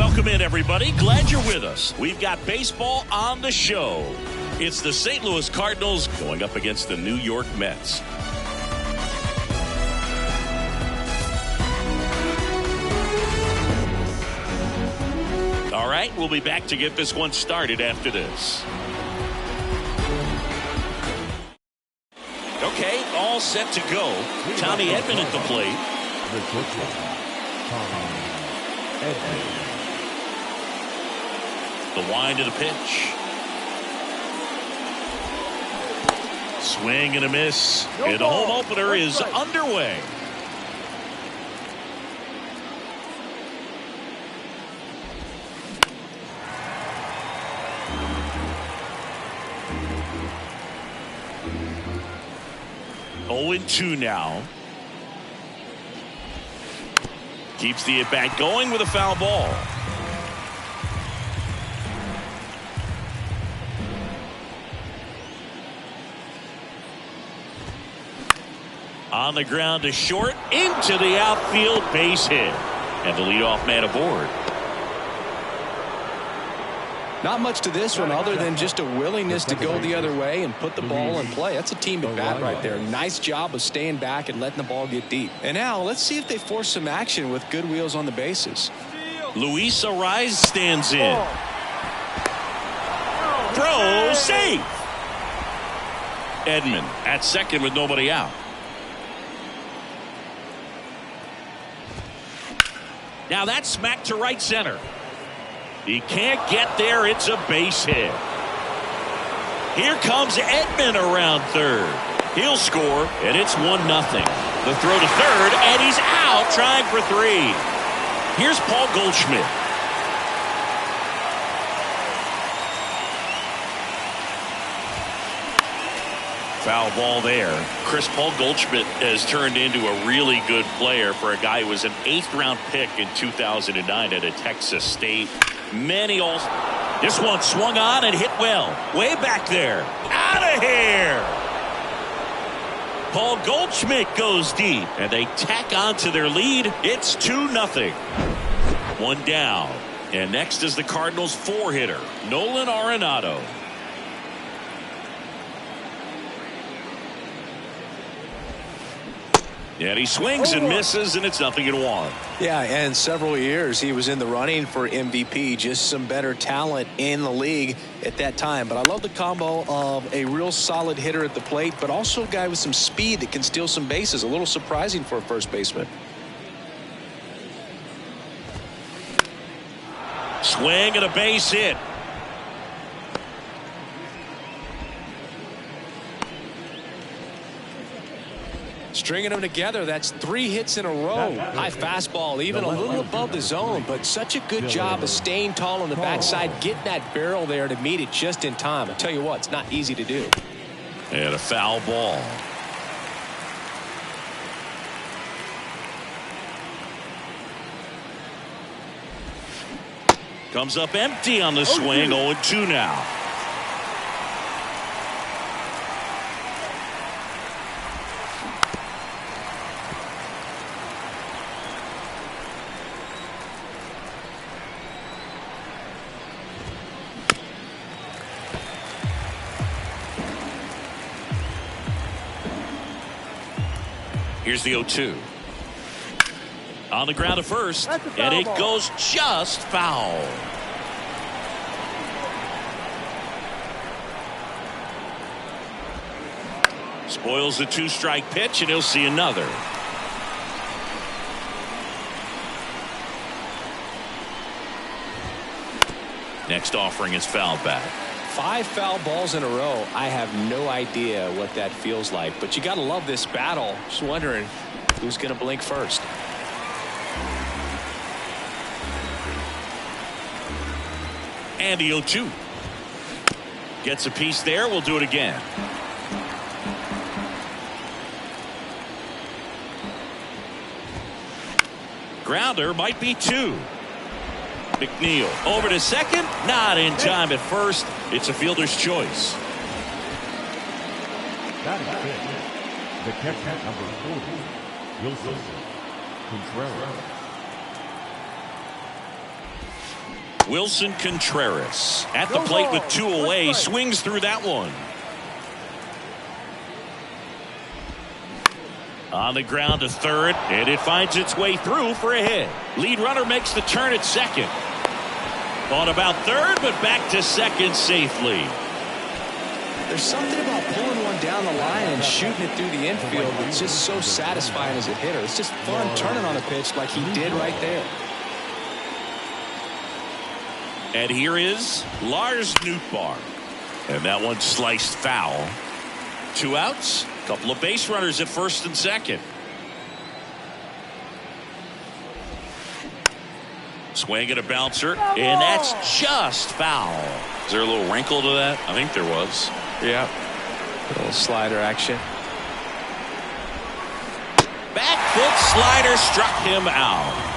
Welcome in, everybody. Glad you're with us. We've got baseball on the show. It's the St. Louis Cardinals going up against the New York Mets. All right, we'll be back to get this one started after this. Okay, all set to go. Tommy Edman at the plate. The wind of the pitch. Swing and a miss. And the home opener is underway. Oh, 0-2 now. Keeps the at-bat going with a foul ball. On the ground to short, into the outfield, base hit. And the leadoff man aboard. Not much to this one other than just a willingness to go the other way and put the ball in play. That's a team at bat right there. Nice job of staying back and letting the ball get deep. And now let's see if they force some action with good wheels on the bases. Luis Arraez stands in. Throw safe. Edman at second with nobody out. Now that's smacked to right center. He can't get there. It's a base hit. Here comes Edman around third. He'll score, and it's 1-0. The throw to third, and he's out trying for 3. Here's Paul Goldschmidt. Foul ball there. Paul Goldschmidt has turned into a really good player for a guy who was an 8th-round pick in 2009 at a Texas State. This one swung on and hit well. Way back there. Out of here. Paul Goldschmidt goes deep, and they tack on to their lead. It's 2-0. 1 down. And next is the Cardinals' 4-hitter, Nolan Arenado. And he swings and misses, and it's 0-1. Yeah, and several years he was in the running for MVP. Just some better talent in the league at that time. But I love the combo of a real solid hitter at the plate, but also a guy with some speed that can steal some bases. A little surprising for a first baseman. Swing and a base hit. Stringing them together, that's 3 hits in a row. High fastball, even a little above the zone, but such a good job of staying tall on the backside, getting that barrel there to meet it just in time. I tell you what, it's not easy to do. And a foul ball. Comes up empty on the swing. 0-2 now. Here's the 0-2. On the ground to first, and it goes just foul. Spoils the 2-strike pitch, and he'll see another. Next offering is foul back. 5 foul balls in a row. I have no idea what that feels like, but you got to love this battle. Just wondering who's going to blink first. And the 0-2. Gets a piece there. We'll do it again. Grounder might be 2. McNeil over to second, not in time at first. It's a fielder's choice. The catcher, number 40, Wilson Contreras. Wilson Contreras at the plate with 2 away, swings through that one. On the ground to third, and it finds its way through for a hit. Lead runner makes the turn at second. On about third, but back to second safely. There's something about pulling one down the line and shooting it through the infield that's just so satisfying as a hitter. It's just fun turning on a pitch like he did right there. And here is Lars Nootbaar. And that one sliced foul. 2 outs. Couple of base runners at first and second. Swing and a bouncer. And that's just foul. Is there a little wrinkle to that? I think there was. Yeah. A little slider action. Back foot slider struck him out.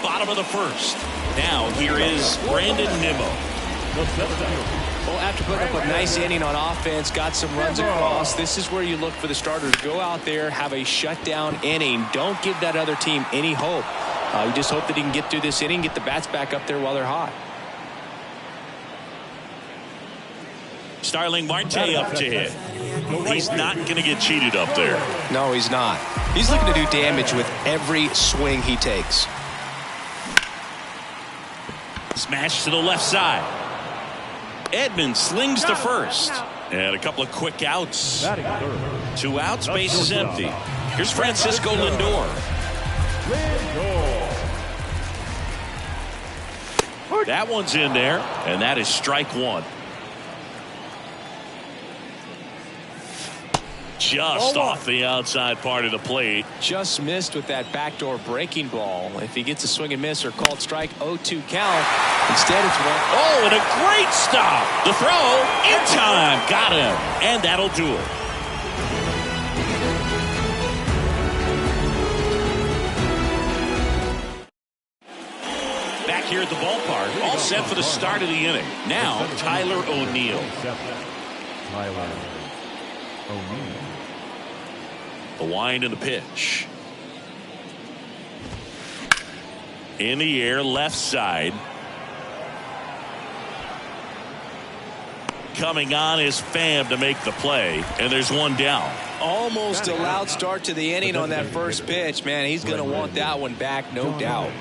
Bottom of the first. Now here is Brandon Nimmo. Well, after putting up a nice inning on offense, got some runs across, this is where you look for the starter to go out there, have a shutdown inning. Don't give that other team any hope. You just hope that he can get through this inning, get the bats back up there while they're hot. Starling Marte up to hit. He's not going to get cheated up there. No, he's not. He's looking to do damage with every swing he takes. Smash to the left side. Edmonds slings to first. And a couple of quick outs. 2 outs, bases empty. Here's Francisco Lindor. That one's in there, and that is strike 1. Just off the outside part of the plate. Just missed with that backdoor breaking ball. If he gets a swing and miss or called strike, 0-2 count. Instead, it's 1. Oh, and a great stop. The throw in time. Got him. And that'll do it. Back here at the ballpark, all set for the start of the inning. Now, Tyler O'Neill. The wind and the pitch. In the air, left side. Coming on is Pham to make the play, and there's one down. Almost a loud start to the inning on that first pitch. Man, he's going to want that one back, no doubt.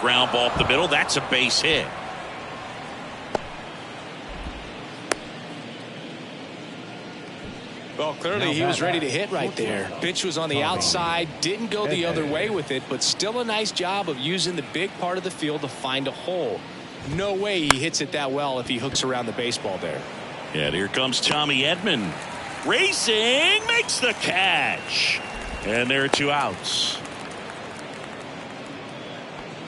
Ground ball up the middle. That's a base hit. Well, clearly he was ready to hit right there. Pitch was on the outside, didn't go the other way with it, but still a nice job of using the big part of the field to find a hole. No way he hits it that well if he hooks around the baseball there. And here comes Tommy Edman. Racing, makes the catch. And there are 2 outs.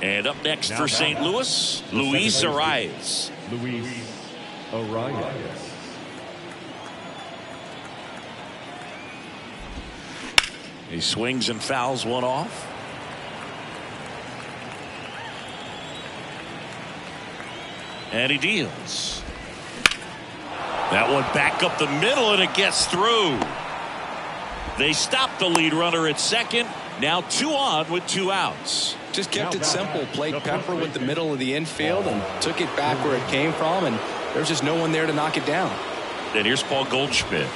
And up next for St. Louis, Luis Arias. He swings and fouls one off. And he deals. That one back up the middle, and it gets through. They stop the lead runner at second. Now 2 on with 2 outs. Just kept it simple. Played pepper with the middle of the infield and took it back where it came from, and there's just no one there to knock it down. Then here's Paul Goldschmidt.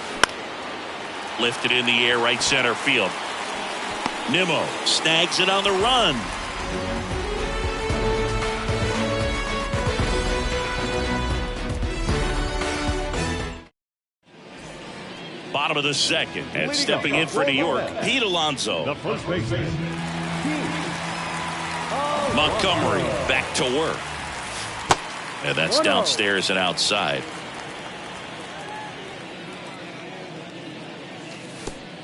Lifted in the air, right center field. Nimmo snags it on the run. Bottom of the second, and stepping in for New York, Pete Alonso. The first baseman, Montgomery back to work. And that's downstairs and outside.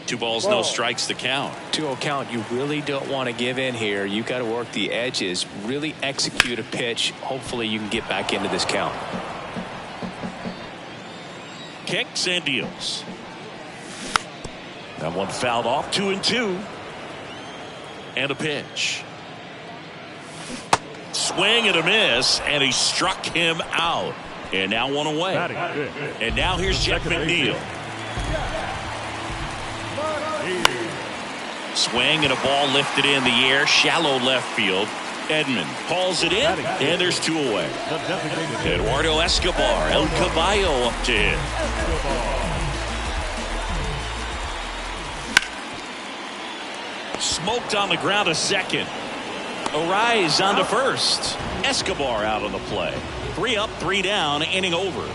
2 balls, no strikes to count. 2-0 count. You really don't want to give in here. You got to work the edges, really execute a pitch. Hopefully you can get back into this count. Kicks and deals. That one fouled off. 2-2. And a pitch. swing and a miss, and he struck him out. And now one away. And now here's Jeff McNeil. Swing and a ball lifted in the air, shallow left field. Edman calls it in, and there's two away. Eduardo Escobar, El Caballo up to hit. Smoked on the ground a second. Arise on to first. Escobar out on the play. 3 up, 3 down, inning over.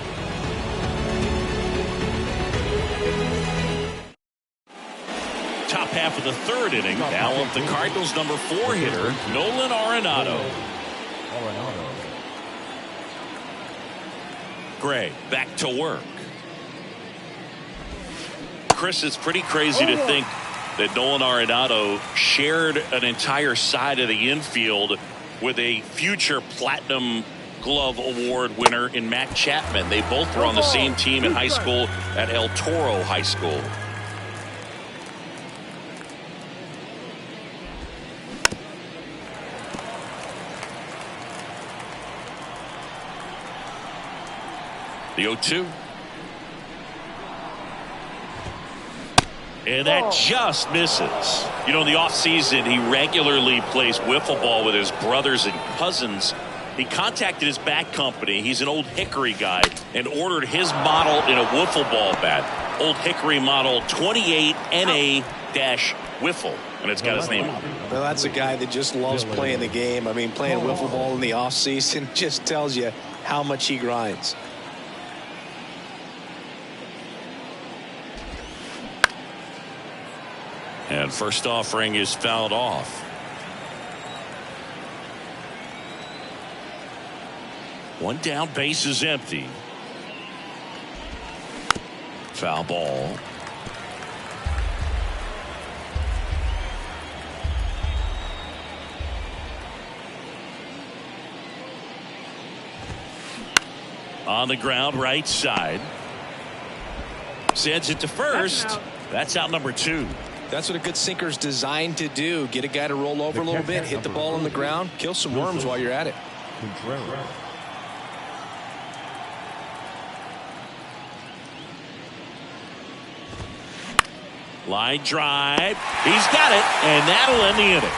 Top half of the third inning. Now up the Cardinals' number 4 hitter, Nolan Arenado. Gray back to work. Chris, it's pretty crazy to think that Nolan Arenado shared an entire side of the infield with a future Platinum Glove Award winner in Matt Chapman. They both were on the same team in high school at El Toro High School. The 0-2. And that just misses. You know, in the offseason, he regularly plays wiffle ball with his brothers and cousins. He contacted his bat company. He's an Old Hickory guy and ordered his model in a wiffle ball bat. Old Hickory model 28 NA-wiffle. And it's got his name on it. Well, that's a guy that just loves playing the game. I mean, playing wiffle ball in the offseason just tells you how much he grinds. And first offering is fouled off. One down, base is empty. Foul ball. On the ground, right side. Sends it to first. That's out number 2. That's what a good sinker's designed to do. Get a guy to roll over a little bit, hit the ball on the ground, kill some worms while you're at it. Line drive. He's got it, and that'll end the inning.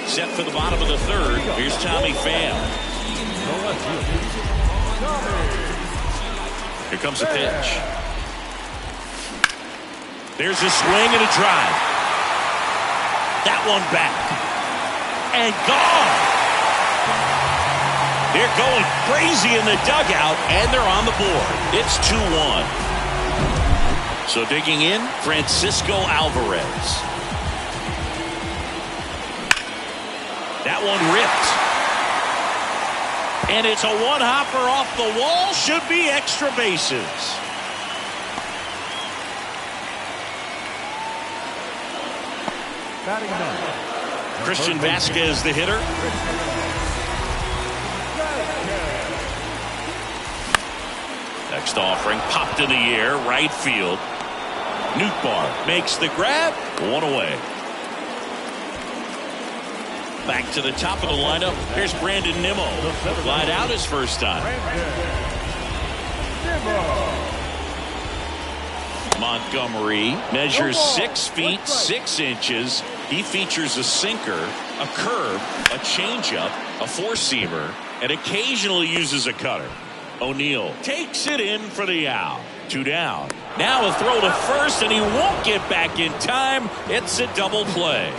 Set for the bottom of the third. Here's Tommy Pham. Here comes the pitch. There's a swing and a drive. That one back. And gone. They're going crazy in the dugout, and they're on the board. It's 2-1. So digging in, Francisco Alvarez. That one ripped. And it's a one-hopper off the wall. Should be extra bases. Christian Vasquez, the hitter. Next offering, popped in the air, right field. Nootbaar makes the grab. One away. Back to the top of the lineup. Here's Brandon Nimmo. Flied out his first time. Montgomery measures 6 feet 6 inches. He features a sinker, a curve, a changeup, a four-seamer, and occasionally uses a cutter. O'Neill takes it in for the out. 2 down. Now a throw to first, and he won't get back in time. It's a double play.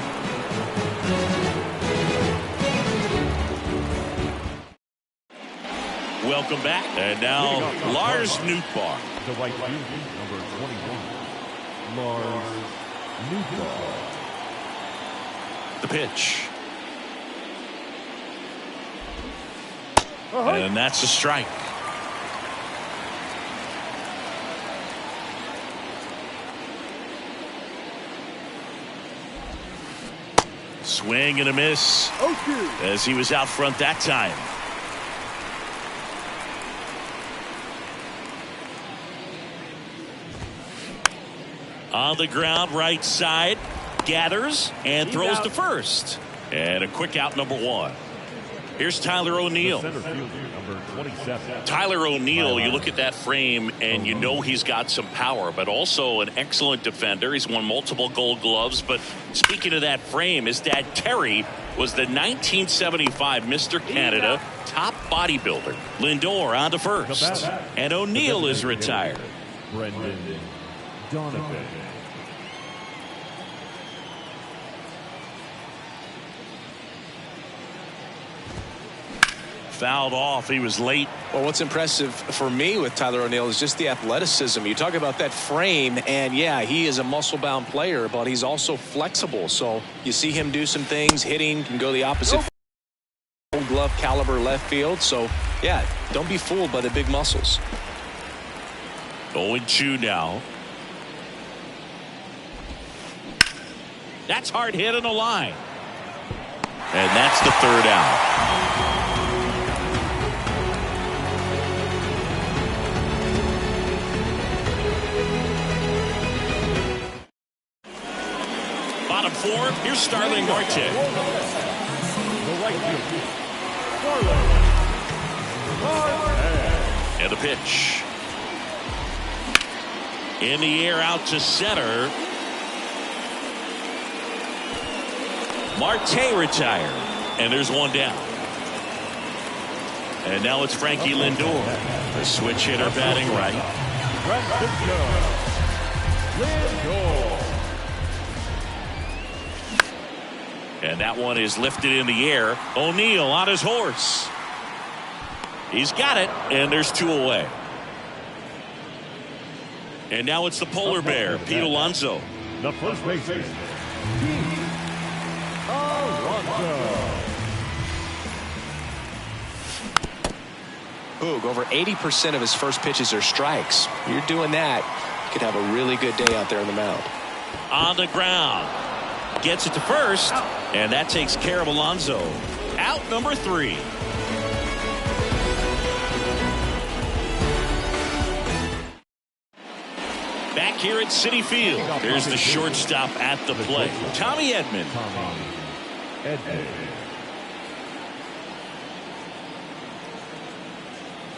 Welcome back. And now Lars Nootbaar. The right field, number 21, Lars Nootbaar. The pitch. And that's a strike. Swing and a miss as he was out front that time. On the ground, right side, gathers and throws to first. And a quick out, number 1. Here's Tyler O'Neill. Center fielder, number 27. Tyler O'Neill, you look at that frame and you know he's got some power, but also an excellent defender. He's won multiple Gold Gloves. But speaking of that frame, his dad Terry was the 1975 Mr. Canada top bodybuilder. Lindor on to first. And O'Neill is retired. Brendan Donovan. Fouled off. He was late. Well, what's impressive for me with Tyler O'Neill is just the athleticism. You talk about that frame, and yeah, he is a muscle-bound player, but he's also flexible. So you see him do some things, hitting, can go the opposite Gold Glove caliber left field. So yeah, don't be fooled by the big muscles. 0-2 now. That's hard hit on the line. And that's the third out. Bottom 4, here's Starling Marte. The right fielder, Starling Marte. And the pitch. In the air out to center. Marte retired. And there's one down. And now it's Frankie Lindor. The switch hitter batting right. Francisco Lindor. And that one is lifted in the air. O'Neill on his horse. He's got it, and there's 2 away. And now it's the polar bear, Pete Alonso. The first baseman, Pete Alonso. Boog, over 80% of his first pitches are strikes. You're doing that, you could have a really good day out there on the mound. On the ground. Gets it to first, and that takes care of Alonso. Out number 3. Back here at Citi Field, there's the shortstop at the plate, Tommy Edman.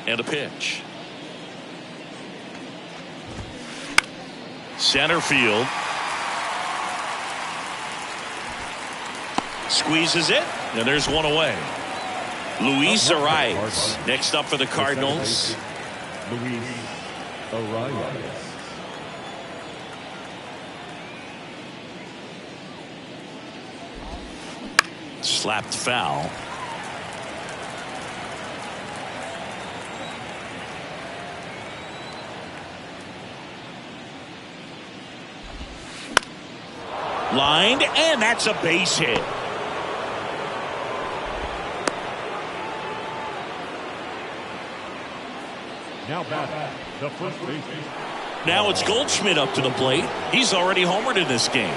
And a pitch. Center field. Squeezes it, and there's one away. Luis Arias next up for the Cardinals. Luis Arias. Slapped foul. Lined, and that's a base hit. Now back, the first baseman. Now it's Goldschmidt up to the plate. He's already homered in this game.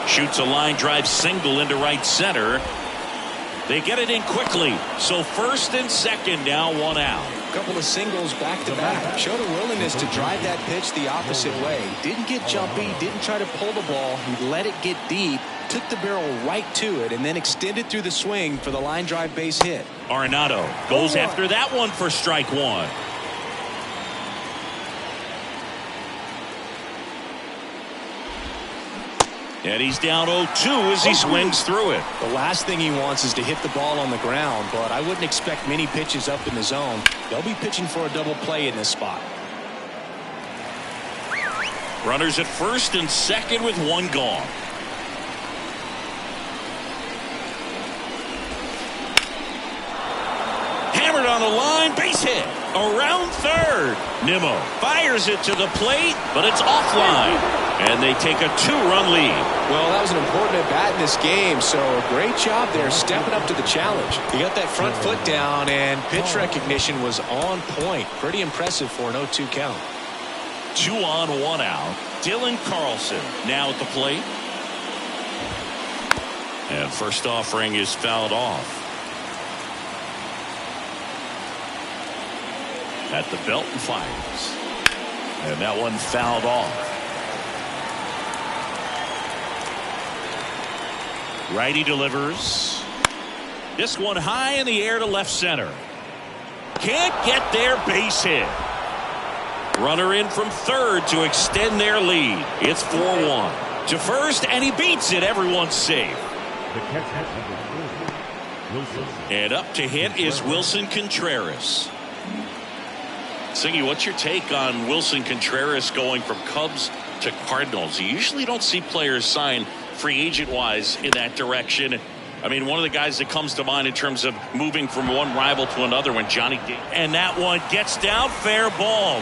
Shoots a line drive single into right center. They get it in quickly. So first and second, now 1 out. A couple of singles back to back. Showed a willingness to drive that pitch the opposite way. Didn't get jumpy, didn't try to pull the ball. He let it get deep, took the barrel right to it, and then extended through the swing for the line drive base hit. Arenado goes after that one for strike 1. And he's down 0-2 as he swings through it. The last thing he wants is to hit the ball on the ground, but I wouldn't expect many pitches up in the zone. They'll be pitching for a double play in this spot. Runners at first and second with 1 gone. Hammered on the line, base hit. Around third. Nimmo fires it to the plate, but it's offline. And they take a 2-run lead. Well, that was an important at-bat in this game, so great job there stepping up to the challenge. He got that front foot down, and pitch recognition was on point. Pretty impressive for an 0-2 count. 2 on, 1 out. Dylan Carlson now at the plate. And first offering is fouled off. at the belt and fires. And that one fouled off. Righty delivers. This one high in the air to left center. Can't get there, base hit. Runner in from third to extend their lead. It's 4-1. To first, and he beats it. Everyone's safe. The catcher, number 4, Wilson. And up to hit is Wilson Contreras. Singy, what's your take on Wilson Contreras going from Cubs to Cardinals? You usually don't see players sign free agent-wise in that direction. I mean, one of the guys that comes to mind in terms of moving from one rival to another when Johnny Gate. And that one gets down, fair ball.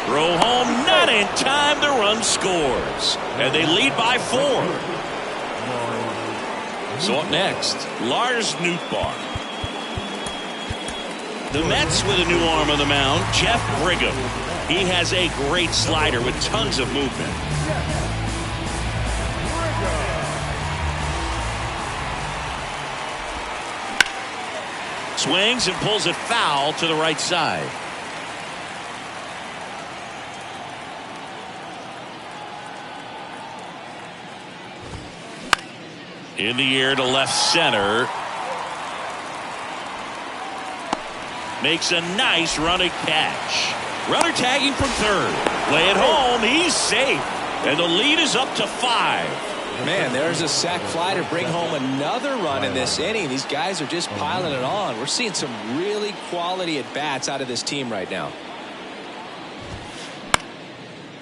Throw home, not in time, the run scores. And they lead by 4. So up next, Lars Nootbaar. The Mets with a new arm on the mound, Jeff Brigham. He has a great slider with tons of movement. Swings and pulls it foul to the right side. In the air to left center. Makes a nice running catch. Runner tagging from third. Play it home. He's safe. And the lead is up to 5. Man, there's a sac fly to bring home another run in this inning. These guys are just piling it on. We're seeing some really quality at-bats out of this team right now.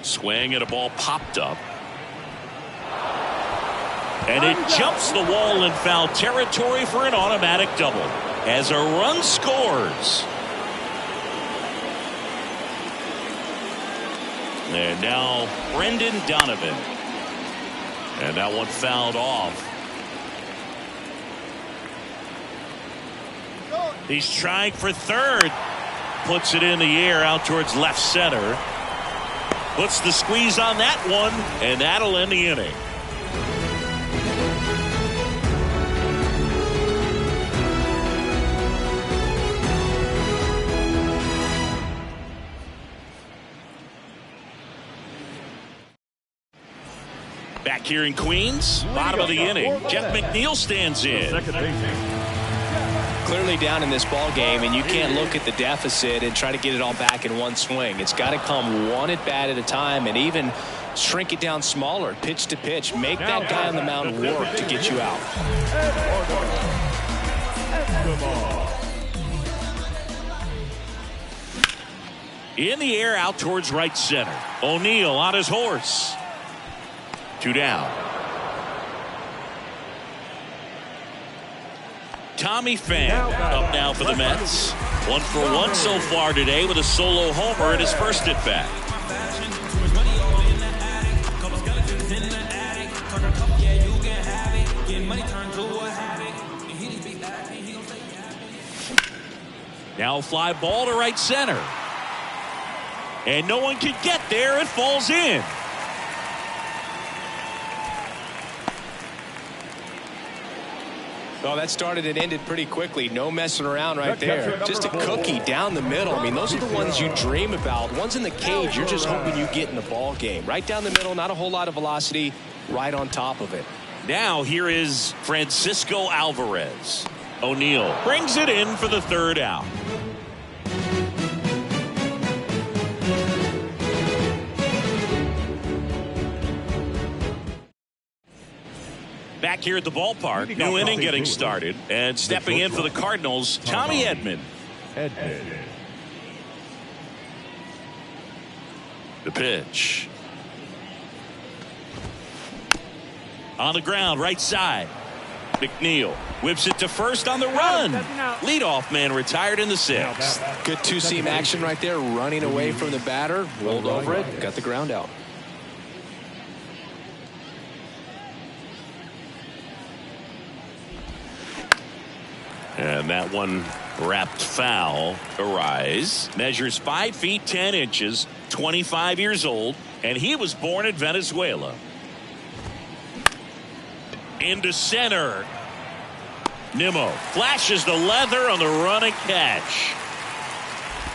Swing and a ball popped up. And it jumps the wall in foul territory for an automatic double as a run scores. And now Brendan Donovan. And that one fouled off. He's trying for third. Puts it in the air out towards left center. Puts the squeeze on that one, and that'll end the inning. Back here in Queens, bottom of the inning, Jeff McNeil stands in. Clearly down in this ball game, and you can't look at the deficit and try to get it all back in one swing. It's got to come one at bat at a time, and even shrink it down smaller, pitch to pitch. Make that guy on the mound work to get you out. In the air out towards right center. O'Neill on his horse. 2 down. Tommy Pham up now for the Mets. 1 for 1 so far today with a solo homer in his first at bat. Now fly ball to right center. And no one can get there. It falls in. Well, that started and ended pretty quickly. No messing around right there. Just a cookie down the middle. I mean, those are the ones you dream about. Ones in the cage, you're just hoping you get in the ball game. Right down the middle, not a whole lot of velocity, right on top of it. Now here is Francisco Alvarez. O'Neill brings it in for the 3rd out. Back here at the ballpark, new inning getting started, and stepping in for the Cardinals, Tommy Edman. The pitch. On the ground, right side. McNeil whips it to first on the run. Leadoff man retired in the 6th. Good two-seam action right there, running away from the batter, rolled over it, got the ground out. And that one wrapped foul. Arise measures 5 feet 10 inches, 25 years old, and he was born in Venezuela. Into center. Nimmo flashes the leather on the running catch.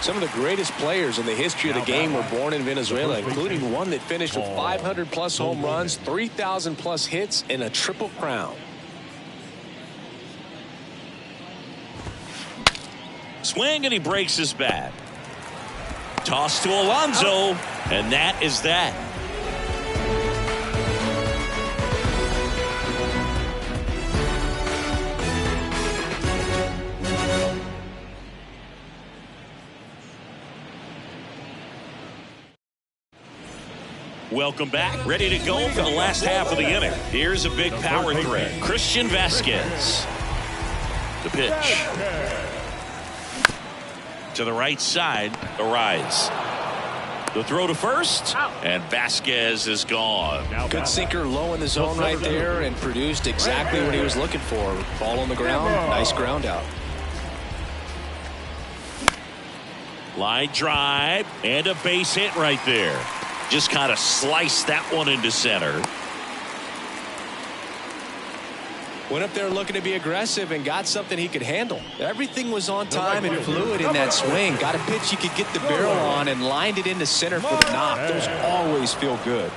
Some of the greatest players in the history of the game were born in Venezuela, including one that finished with 500-plus home runs, 3,000-plus hits, and a triple crown. Swing, and he breaks his bat. Toss to Alonso, and that is that. Welcome back. Ready to go for the last half of the inning. Here's a big power threat. Christian Vasquez. The pitch. To the right side. The rise. The throw to first. And Vasquez is gone. Good sinker low in the zone right there and produced exactly what he was looking for. Ball on the ground. Nice ground out. Line drive. And a base hit right there. Just kind of sliced that one into center. Went up there looking to be aggressive and got something he could handle. Everything was on time and fluid in that swing. Got a pitch he could get the barrel on and lined it into center for the knock. Those always feel good.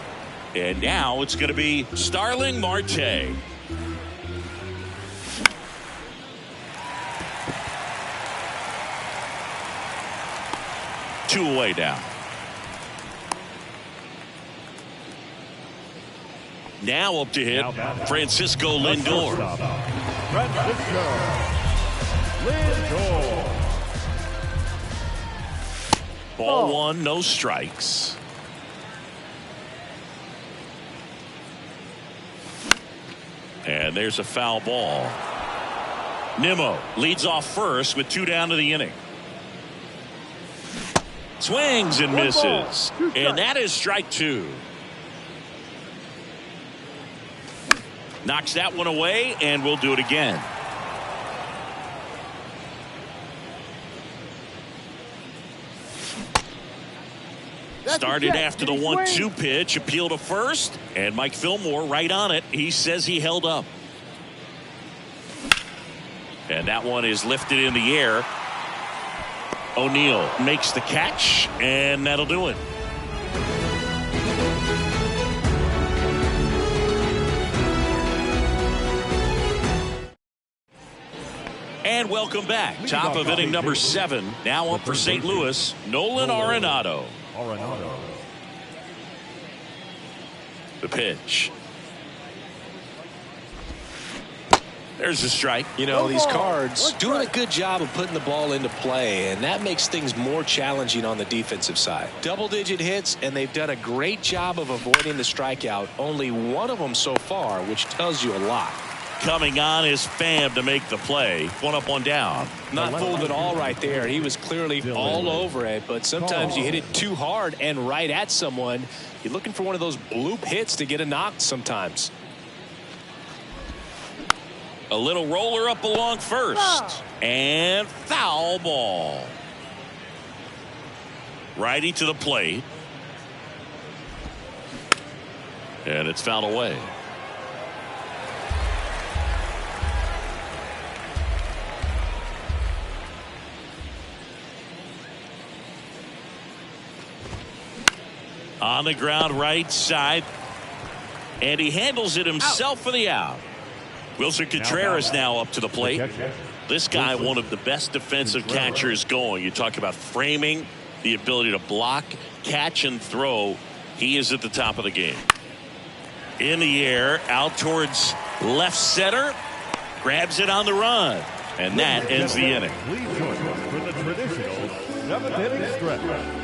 And now it's going to be Starling Marte. Two away now. Now up to hit, Francisco Lindor. Francisco Lindor. Ball one, no strikes. And there's a foul ball. Nimmo leads off first with 2 down to the inning. Swings and misses. And that is strike 2. Knocks that one away, and we'll do it again. Started after the 1-2 pitch, appeal to first, and Mike Fillmore right on it. He says he held up. And that one is lifted in the air. O'Neill makes the catch, and that'll do it. And welcome back. Top of inning number 7. Now up for St. Louis, Nolan Arenado. The pitch. There's a strike. You know, these Cards doing a good job of putting the ball into play, and that makes things more challenging on the defensive side. Double-digit hits, and they've done a great job of avoiding the strikeout. Only one of them so far, which tells you a lot. Coming on is Pham to make the play. 1 up, 1 down. Not fooled at all right there. He was clearly all over it, but sometimes you hit it too hard and right at someone. You're looking for one of those bloop hits to get a knock sometimes. A little roller up along first. And foul ball. Righty to the plate. And it's fouled away. On the ground right side. And he handles it himself for the out. Wilson Contreras now up to the plate. This guy, one of the best defensive catchers going. You talk about framing, the ability to block, catch, and throw. He is at the top of the game. In the air, out towards left center. Grabs it on the run. And that ends the inning. Please join us for the traditional 7th inning stretch.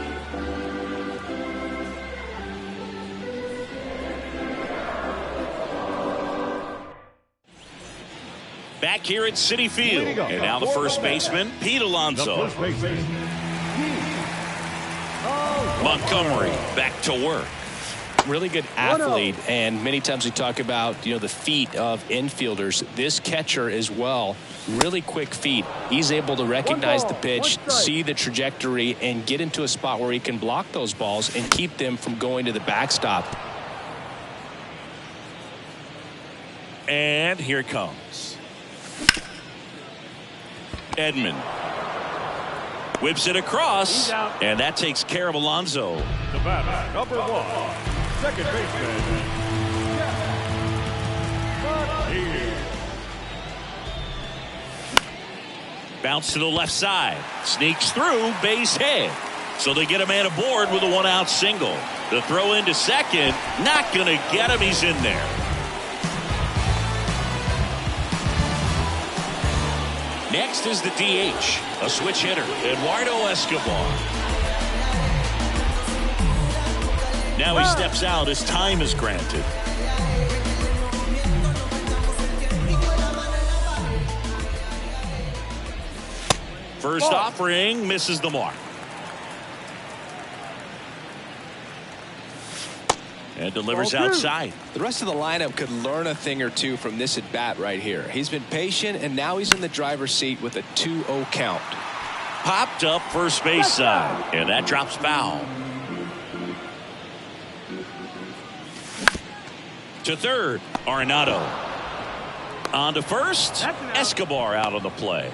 Back here at Citi Field. And now the first baseman, Pete Alonso. Montgomery back to work. Really good athlete, and many times we talk about, the feet of infielders. This catcher as well, really quick feet. He's able to recognize the pitch, see the trajectory, and get into a spot where he can block those balls and keep them from going to the backstop. And here it comes. Edman. Whips it across, and that takes care of Alonso. The batter, number 1, second baseman. Bounce to the left side. Sneaks through, base hit. So they get a man aboard with a 1-out single. The throw into second, not going to get him. He's in there. Next is the DH, a switch hitter, Eduardo Escobar. Now he steps out as time is granted. First offering misses the mark. And delivers outside. The rest of the lineup could learn a thing or two from this at bat right here. He's been patient, and now he's in the driver's seat with a 2-0 count. Popped up first base side, and that drops foul. To third, Arenado. On to first, Escobar out on the play.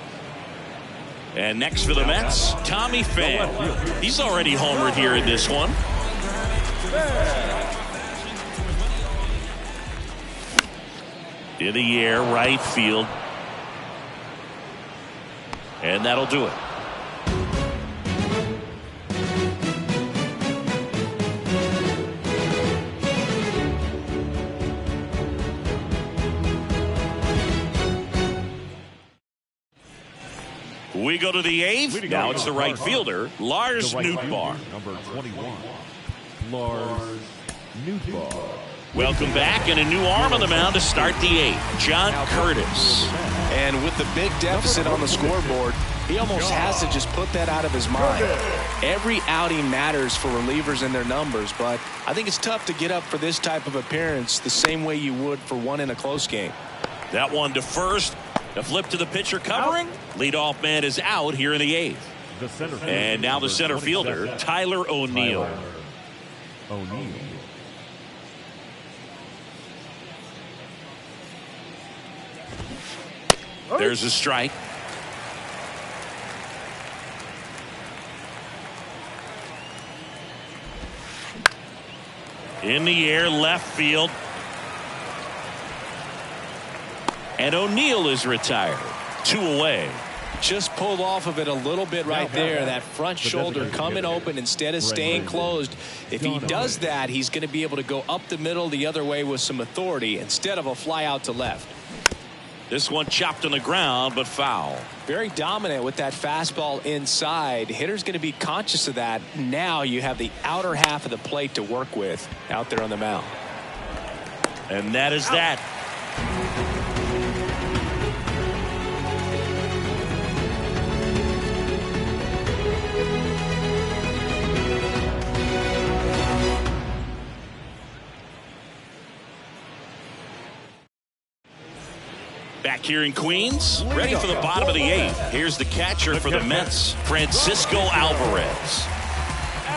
And next for the Mets, Tommy Pham. He's already homered here in this one. In the air, right field. And that'll do it. We go to the eighth. Now it's the right fielder, Lars Nootbaar. Number 21, Lars Nootbaar. Welcome back, and a new arm on the mound to start the eighth, John Curtis. And with the big deficit on the scoreboard, he almost has to just put that out of his mind. Every outing matters for relievers and their numbers, but I think it's tough to get up for this type of appearance the same way you would for one in a close game. That one to first. A flip to the pitcher covering. Leadoff man is out here in the eighth. And now the center fielder, Tyler O'Neill. There's a strike. In the air, left field. And O'Neill is retired. 2 away. Just pulled off of it a little bit right there. That front shoulder coming open instead of staying closed. If he does that, he's going to be able to go up the middle the other way with some authority instead of a fly out to left. This one chopped on the ground, but foul. Very dominant with that fastball inside. Hitter's going to be conscious of that. Now you have the outer half of the plate to work with out there on the mound. And that is that. Back here in Queens, ready for the bottom of the eighth. Here's the catcher for the Mets, Francisco Alvarez.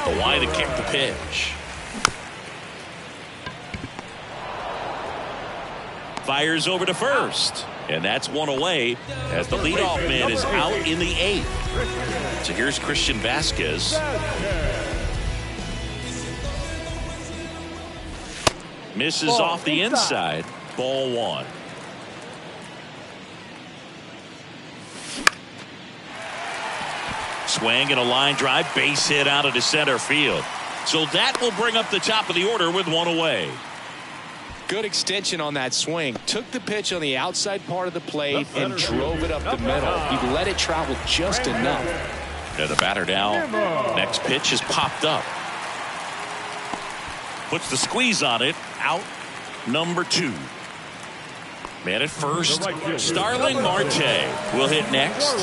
The line to kick the pitch. Fires over to first. And that's 1 away as the leadoff man is out in the eighth. So here's Christian Vasquez. Misses off the inside. Ball 1. Swing and a line drive, base hit out into center field. So that will bring up the top of the order with 1 away. Good extension on that swing. Took the pitch on the outside part of the plate and drove it up the middle. He let it travel just enough. And the batter down. Next pitch is popped up. Puts the squeeze on it. Out number 2. Man at first. Starling Marte will hit next.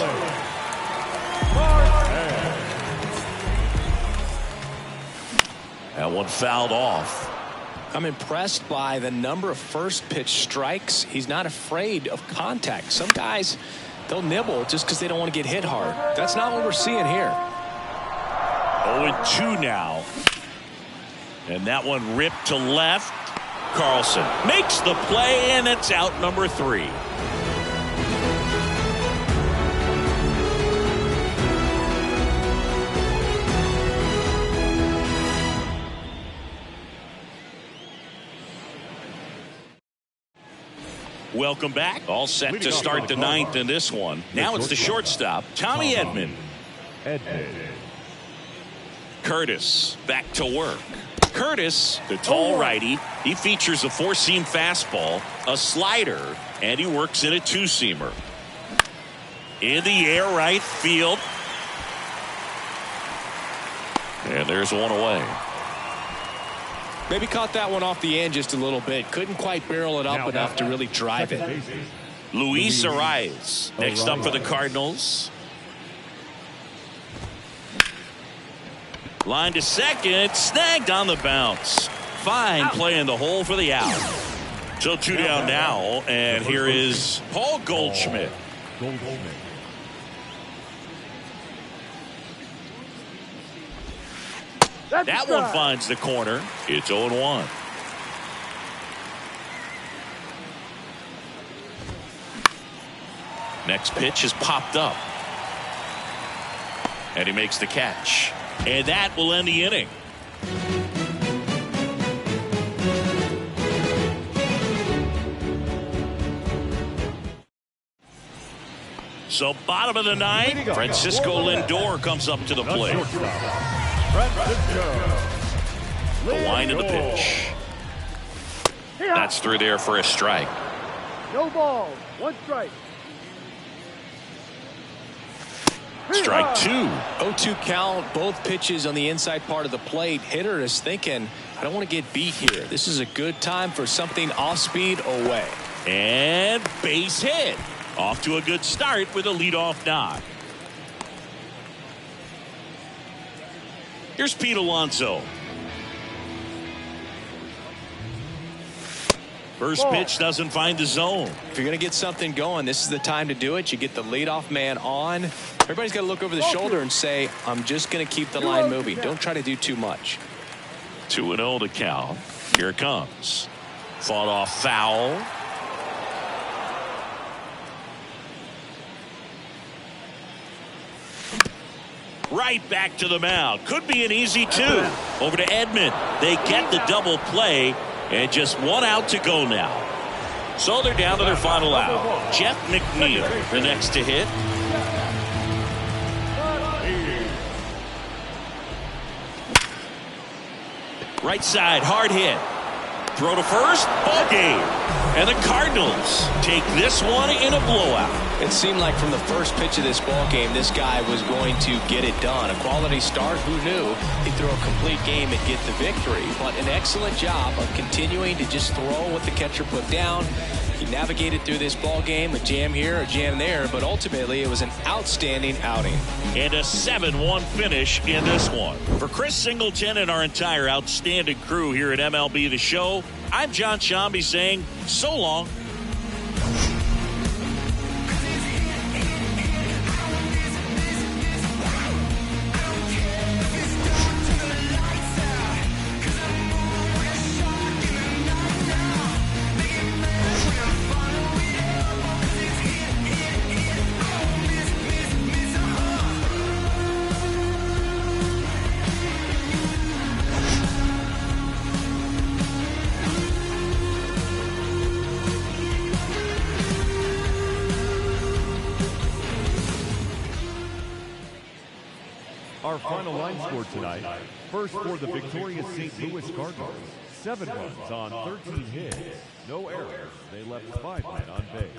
That one fouled off. I'm impressed by the number of first pitch strikes. He's not afraid of contact. Some guys, they'll nibble just because they don't want to get hit hard. That's not what we're seeing here. 0-2 now. And that one ripped to left. Carlson makes the play, and it's out number 3. Welcome back. All set to start the ninth in this one. Now it's the shortstop, Tommy Edman. Curtis back to work. Curtis, the tall righty, he features a four-seam fastball, a slider, and he works in a two-seamer. In the air, right field. And there's one away. Maybe caught that one off the end just a little bit. Couldn't quite barrel it up enough to really drive it. Luis Ariz next up for the Cardinals. Line to second, snagged on the bounce. Fine play in the hole for the out. So two down now, and here is Paul Goldschmidt. That one finds the corner. It's 0-1. Next pitch is popped up. And he makes the catch. And that will end the inning. So bottom of the ninth, Francisco Lindor comes up to the plate. The wind of the pitch. That's through there for a strike. No ball, one strike. Strike two. 0-2 count, both pitches on the inside part of the plate. Hitter is thinking, I don't want to get beat here. This is a good time for something off speed away. And base hit. Off to a good start with a leadoff knock. Here's Pete Alonso. First pitch doesn't find the zone. If you're going to get something going, this is the time to do it. You get the leadoff man on. Everybody's got to look over the shoulder and say, I'm just going to keep the line moving. Don't try to do too much. 2-0 to count. Here it comes. Fought off foul. Right back to the mound. Could be an easy two. Over to Edman. They get the double play. And just one out to go now. So they're down to their final out. Jeff McNeil, the next to hit. Right side, hard hit. Throw to first, ball game. And the Cardinals take this one in a blowout. It seemed like from the first pitch of this ball game, this guy was going to get it done. A quality start, who knew? He'd throw a complete game and get the victory. But an excellent job of continuing to just throw what the catcher put down. He navigated through this ball game, a jam here, a jam there, but ultimately it was an outstanding outing. And a 7-1 finish in this one. For Chris Singleton and our entire outstanding crew here at MLB The Show, I'm John Shambi saying so long. Our final line score tonight. First for the victorious St. Louis Cardinals. 7 runs on 13 hits. No errors. They left 5 men on base.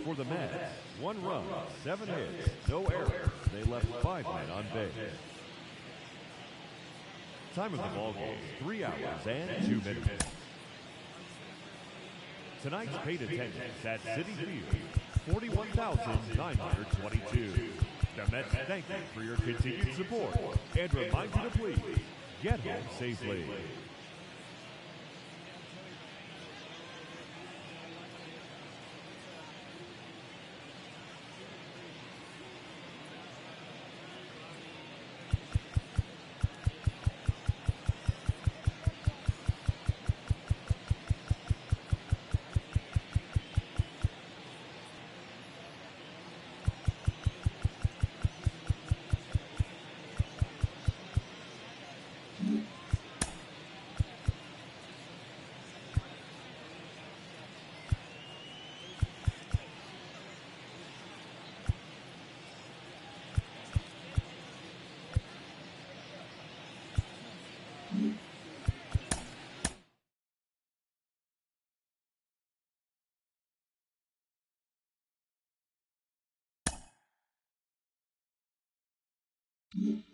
For the Mets, 1 run, 7 hits. No errors. They left 5 men on base. Time of the ball game, 3 hours and 2 minutes. Tonight's paid attendance at Citi Field, 41,922. The Mets thank you for your continued support and remind you to please get home safely. Mm-hmm.